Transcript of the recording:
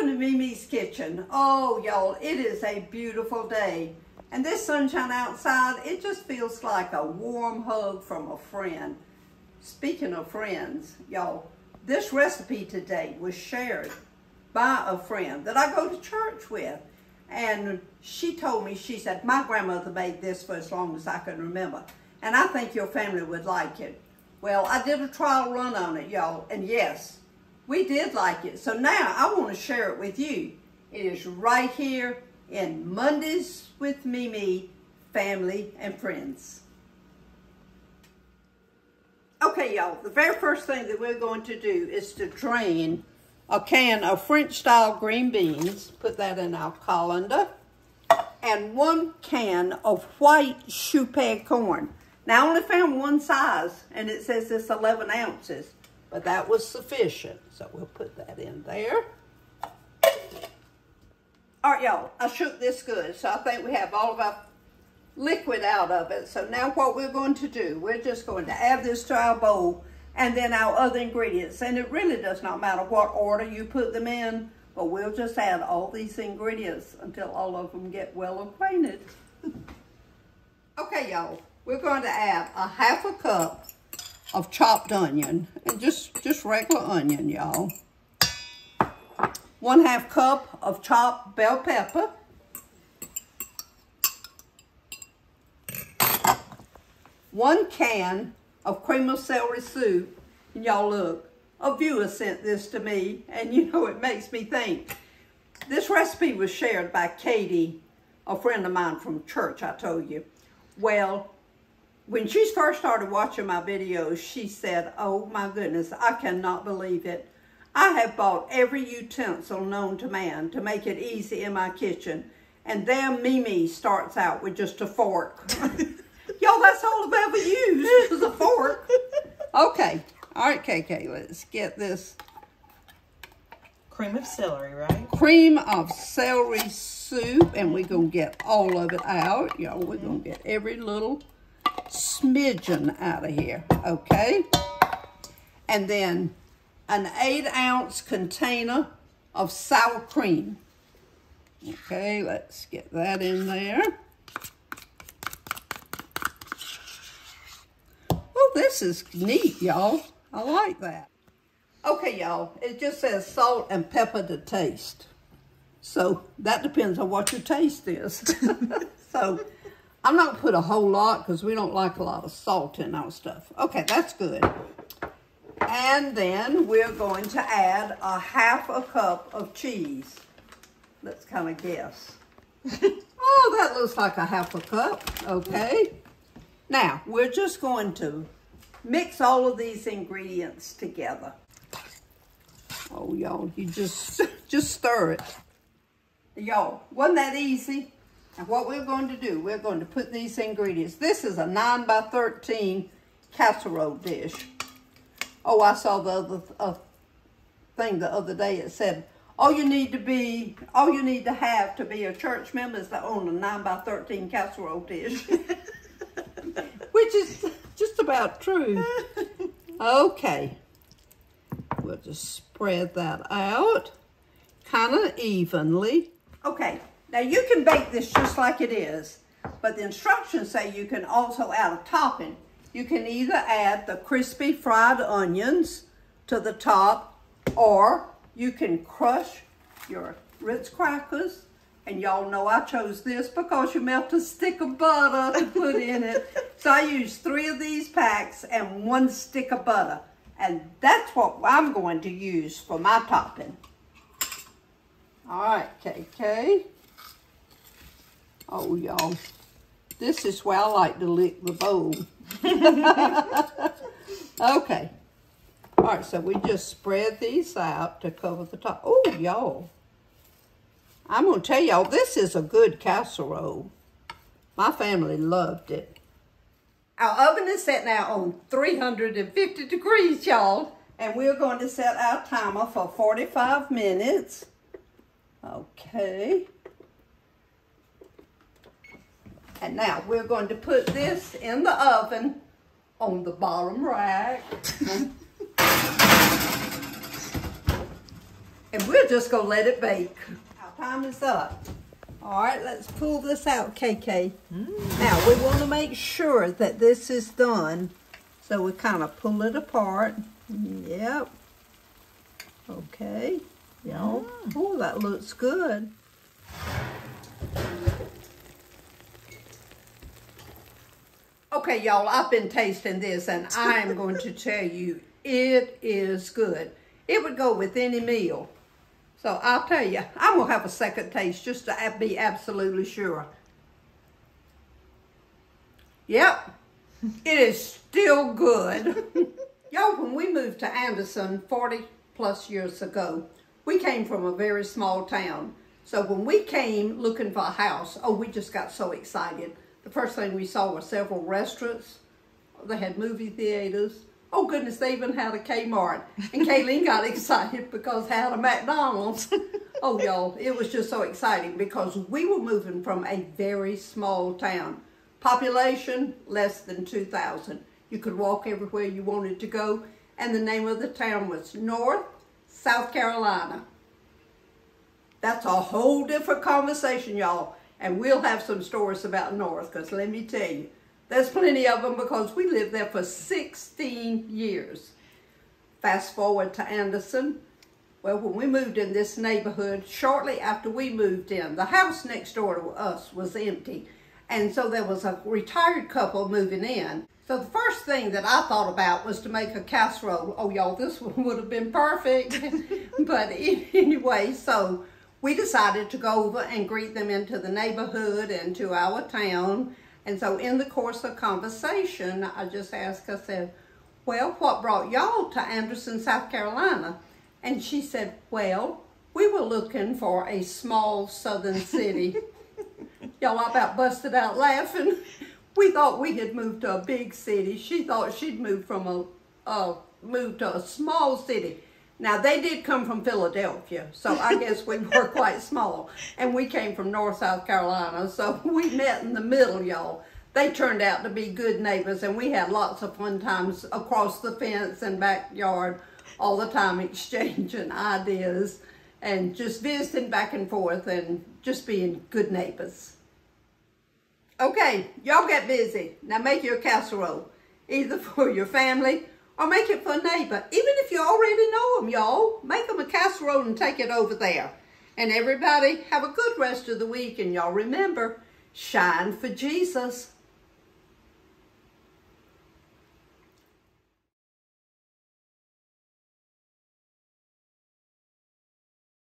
to MeMe's kitchen. Oh, y'all, it is a beautiful day. And this sunshine outside, it just feels like a warm hug from a friend. Speaking of friends, y'all, this recipe today was shared by a friend that I go to church with. And she told me, she said, my grandmother made this for as long as I can remember. And I think your family would like it. Well, I did a trial run on it, y'all. And yes, we did like it. So now I want to share it with you. It is right here in Mondays with MeMe, Family and Friends. Okay, y'all, the very first thing that we're going to do is to drain a can of French-style green beans, put that in our colander, and 1 can of white choux corn. Now, I only found one size, and it says it's 11 ounces, but that was sufficient, so we'll put that in there. All right, y'all, I shook this good, so I think we have all of our liquid out of it. So now what we're going to do, we're just going to add this to our bowl and then our other ingredients. And it really does not matter what order you put them in, but we'll just add all these ingredients until all of them get well acquainted. Okay, y'all, we're going to add a 1/2 cup of chopped onion, and just regular onion, y'all. 1/2 cup of chopped bell pepper. 1 can of cream of celery soup. And y'all look, a viewer sent this to me, and you know it makes me think. This recipe was shared by Katie, a friend of mine from church, I told you. Well, when she first started watching my videos, she said, oh my goodness, I cannot believe it. I have bought every utensil known to man to make it easy in my kitchen. And there MeMe starts out with just a fork. Y'all, that's all I've ever used is a fork. Okay. All right, KK, let's get this. Cream of celery, right? Cream of celery soup, and we're going to get all of it out. Y'all, we're going to get every little smidgen out of here, okay? And then an 8-ounce container of sour cream. Okay, let's get that in there. Oh, this is neat, y'all. I like that. Okay, y'all, it just says salt and pepper to taste. So that depends on what your taste is. So I'm not going to put a whole lot because we don't like a lot of salt in our stuff. Okay, that's good. And then we're going to add a 1/2 cup of cheese. Let's kind of guess. Oh, that looks like a 1/2 cup. Okay. Now, we're just going to mix all of these ingredients together. Oh, y'all, you just stir it. Y'all, wasn't that easy? And what we're going to do, we're going to put these ingredients. This is a 9 by 13 casserole dish. Oh, I saw the other thing the other day. It said, all you need to have to be a church member is to own a 9 by 13 casserole dish. Which is just about true. Okay. We'll just spread that out kind of evenly. Okay. Now you can bake this just like it is, but the instructions say you can also add a topping. You can either add the crispy fried onions to the top, or you can crush your Ritz crackers. And y'all know I chose this because you melt a stick of butter to put in it. So I used 3 of these packs and 1 stick of butter. And that's what I'm going to use for my topping. All right, KK. Oh, y'all. This is where I like to lick the bowl. Okay. All right, so we just spread these out to cover the top. Oh, y'all. I'm going to tell y'all, this is a good casserole. My family loved it. Our oven is set now on 350 degrees, y'all. And we're going to set our timer for 45 minutes. Okay. And now we're going to put this in the oven on the bottom rack. And we're just gonna let it bake. Our time is up. All right, let's pull this out, KK. Now, we want to make sure that this is done. So we kind of pull it apart. Yep. Okay. Y'all. Oh, that looks good. Okay, y'all, I've been tasting this, and I am going to tell you, it is good. It would go with any meal. So I'll tell you, I'm going to have a second taste just to be absolutely sure. Yep, it is still good. Y'all, when we moved to Anderson 40 plus years ago, we came from a very small town. So when we came looking for a house, oh, we just got so excited. The first thing we saw were several restaurants. They had movie theaters. Oh goodness, they even had a Kmart. And Kayleen got excited because they had a McDonald's. Oh y'all, it was just so exciting because we were moving from a very small town. Population, less than 2,000. You could walk everywhere you wanted to go. And the name of the town was North South Carolina. That's a whole different conversation, y'all. And we'll have some stories about North, because let me tell you, there's plenty of them because we lived there for 16 years. Fast forward to Anderson. Well, when we moved in this neighborhood, shortly after we moved in, the house next door to us was empty. And so there was a retired couple moving in. So the first thing that I thought about was to make a casserole. Oh, y'all, this one would have been perfect. But anyway, so we decided to go over and greet them into the neighborhood and to our town. And so in the course of conversation, I just asked, I said, well, what brought y'all to Anderson, South Carolina? And she said, well, we were looking for a small southern city. Y'all, I about busted out laughing. We thought we had moved to a big city. She thought she'd moved to a small city. Now, they did come from Philadelphia, so I guess we were quite small. And we came from North South Carolina, so we met in the middle, y'all. They turned out to be good neighbors, and we had lots of fun times across the fence and backyard, all the time exchanging ideas and just visiting back and forth and just being good neighbors. Okay, y'all get busy. Now make your casserole, either for your family or make it for a neighbor. Even if you already know them, y'all, make them a casserole and take it over there. And everybody have a good rest of the week. And y'all remember, shine for Jesus.